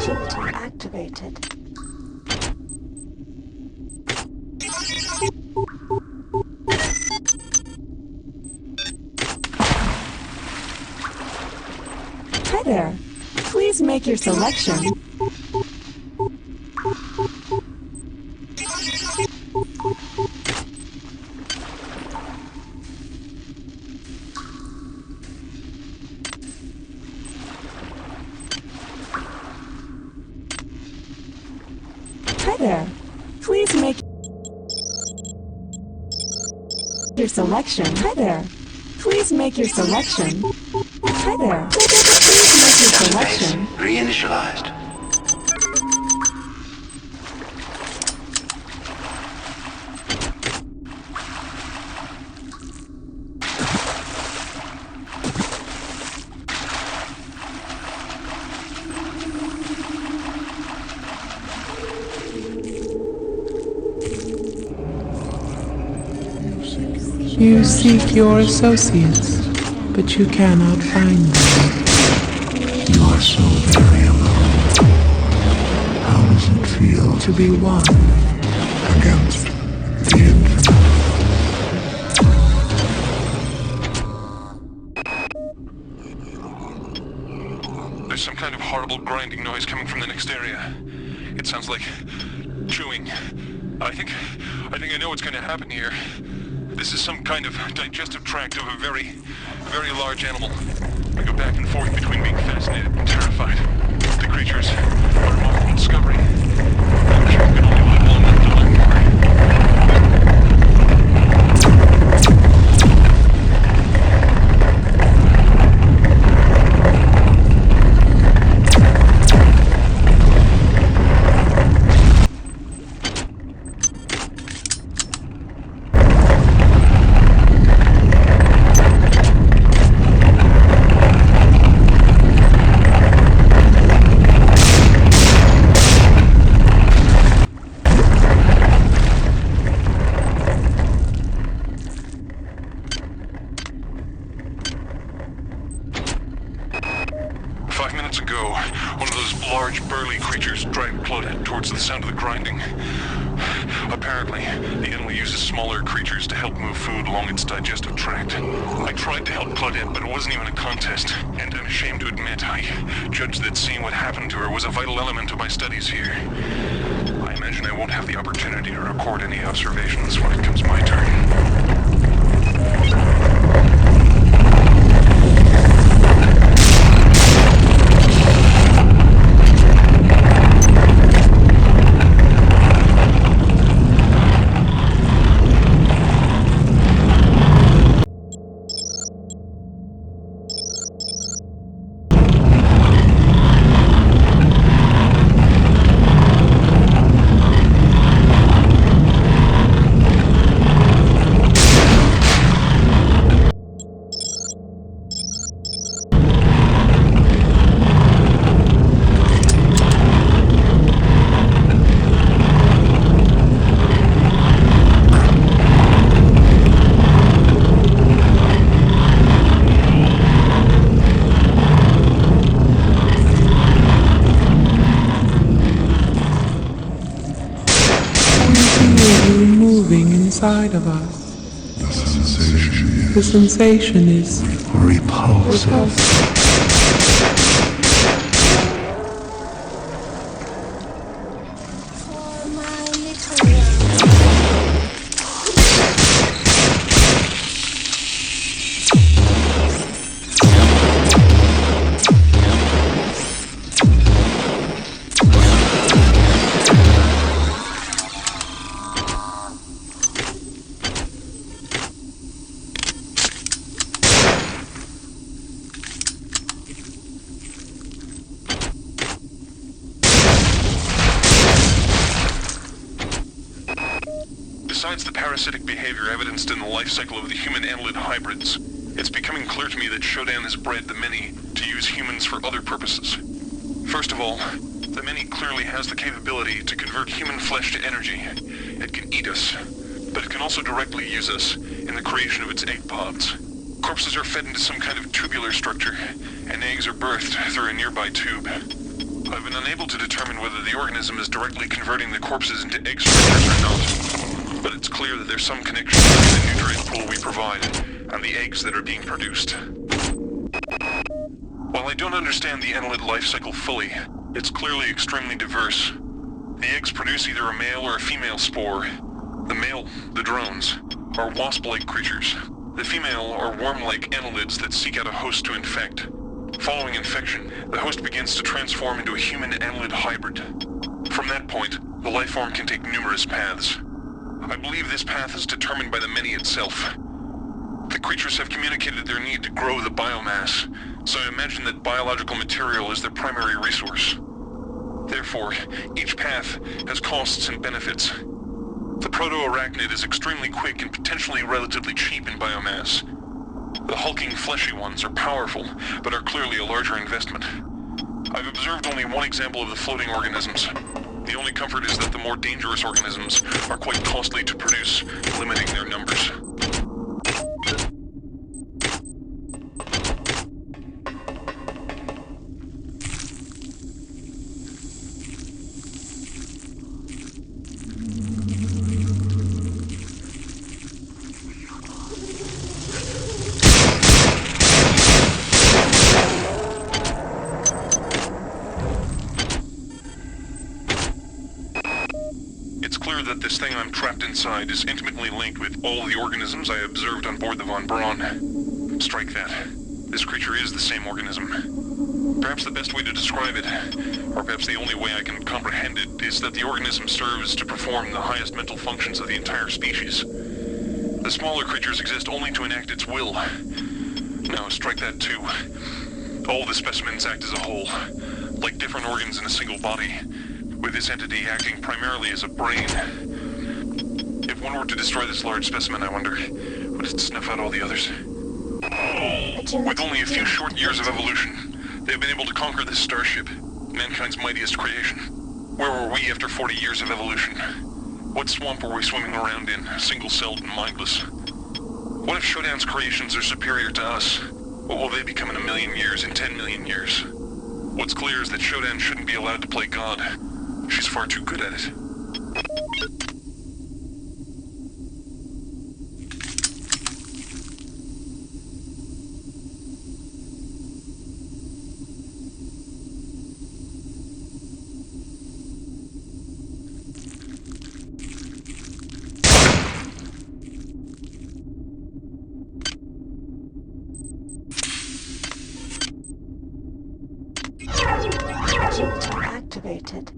cheat activated. Hi there. Please make your selection. Hi there. Please make your selection. Hi there. Please make your selection. Hi there. Please make your selection. Reinitialized. You seek your associates, but you cannot find them. You are so very alone. How does it feel To be one. against the infinite? There's some kind of horrible grinding noise coming from the next area. It sounds like chewing. I think I know what's going to happen here. This is some kind of digestive tract of a very, very large animal. I go back and forth between being fascinated and terrified. The creatures are a remarkable discovery. I wish I could only live long enough to learn more. Towards the sound of the grinding. Apparently, the animal uses smaller creatures to help move food along its digestive tract. I tried to help Claudette, but it wasn't even a contest, and I'm ashamed to admit I judged that seeing what happened to her was a vital element of my studies here. I imagine I won't have the opportunity to record any observations when it comes my turn. moving inside of us. The sensation is repulsive. Besides the parasitic behavior evidenced in the life cycle of the human annelid hybrids, it's becoming clear to me that Shodan has bred the many to use humans for other purposes. First of all, the many clearly has the capability to convert human flesh to energy. It can eat us, but it can also directly use us in the creation of its egg pods. Corpses are fed into some kind of tubular structure, and eggs are birthed through a nearby tube. I've been unable to determine whether the organism is directly converting the corpses into egg structures or not, but it's clear that there's some connection between the nutrient pool we provide and the eggs that are being produced. While I don't understand the annelid life cycle fully, it's clearly extremely diverse. The eggs produce either a male or a female spore. The male, the drones, are wasp-like creatures. The female are worm-like annelids that seek out a host to infect. Following infection, the host begins to transform into a human annelid hybrid. From that point, the life form can take numerous paths. I believe this path is determined by the many itself. The creatures have communicated their need to grow the biomass, so I imagine that biological material is their primary resource. Therefore, each path has costs and benefits. The proto-arachnid is extremely quick and potentially relatively cheap in biomass. The hulking fleshy ones are powerful, but are clearly a larger investment. I've observed only one example of the floating organisms. The only comfort is that the more dangerous organisms are quite costly to produce, limiting their numbers. That this thing I'm trapped inside is intimately linked with all the organisms I observed on board the VonBrown. Strike that. This creature is the same organism. Perhaps the best way to describe it, or perhaps the only way I can comprehend it, is that the organism serves to perform the highest mental functions of the entire species. The smaller creatures exist only to enact its will. Now, strike that too. All the specimens act as a whole, like different organs in a single body, with this entity acting primarily as a brain. If one were to destroy this large specimen, I wonder, would it snuff out all the others? With only a few short years of evolution, they've been able to conquer this starship, mankind's mightiest creation. Where were we after 40 years of evolution? What swamp were we swimming around in, single-celled and mindless? What if Shodan's creations are superior to us? What will they become in 1 million years, in 10 million years? What's clear is that Shodan shouldn't be allowed to play God. She's far too good at it. Filter activated.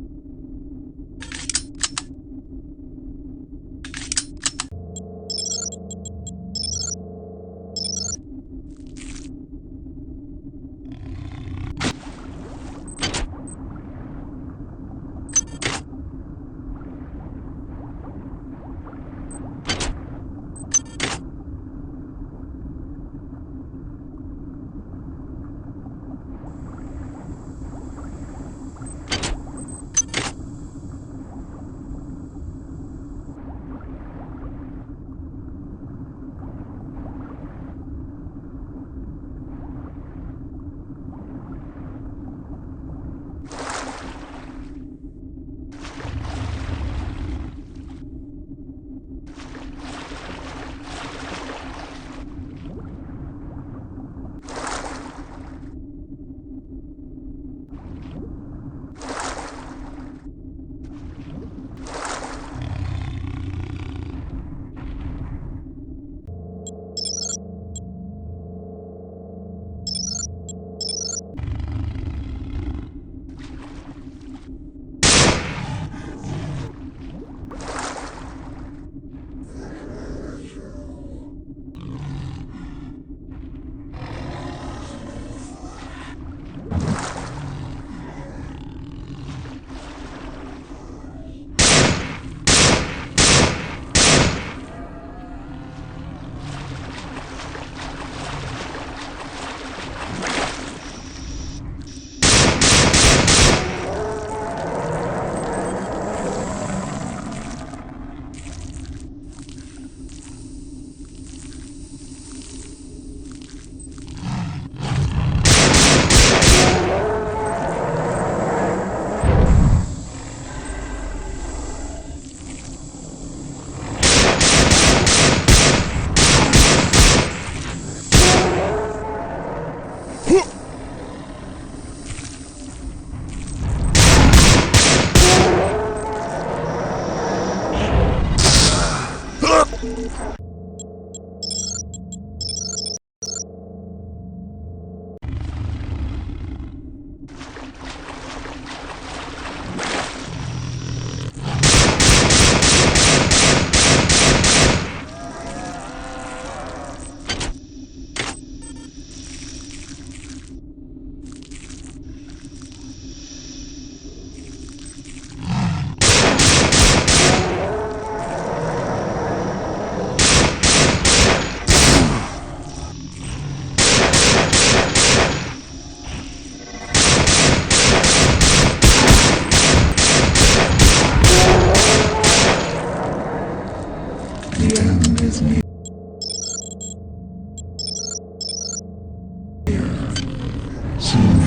Soon.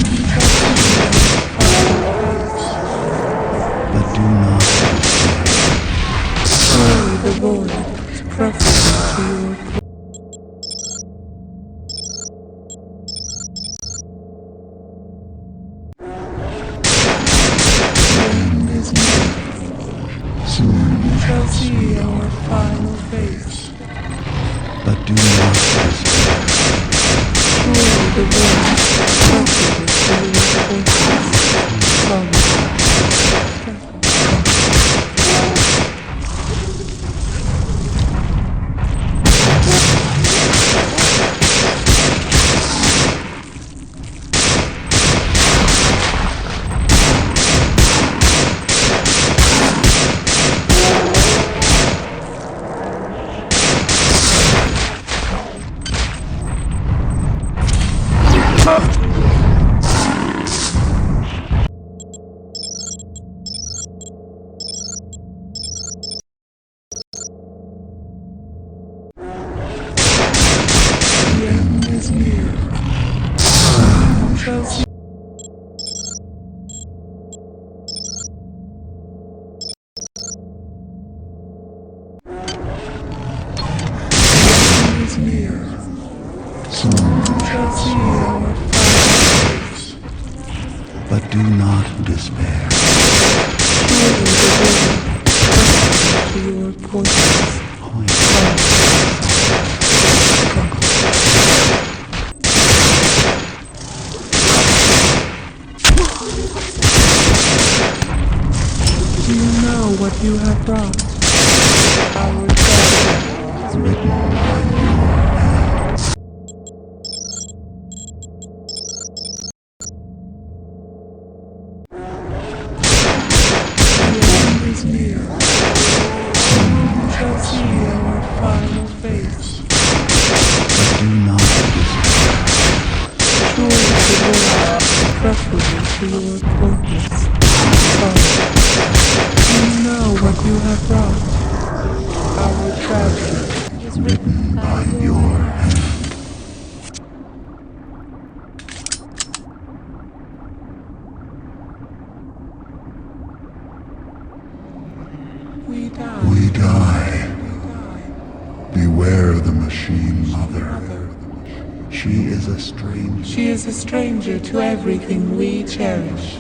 But do not Surely the void is preferable to your end is near. soon. We shall see our final face. But do not despair. Surely the void is preferable to your forces. The end is near. We shall see. The end is near. Soon. We shall see our final face. But do not despair. Surely the void is preferable to your forces. Point. Do you know what you have brought? Our treasure. Written by your The end is near. We shall see our final face. But do not despair. Surely the void is preferable to your purpose. Do you know what you have brought? Our tragedy is Written by your hand. We die. We die. Beware the machine mother. She is a stranger. She is a stranger to everything we cherish.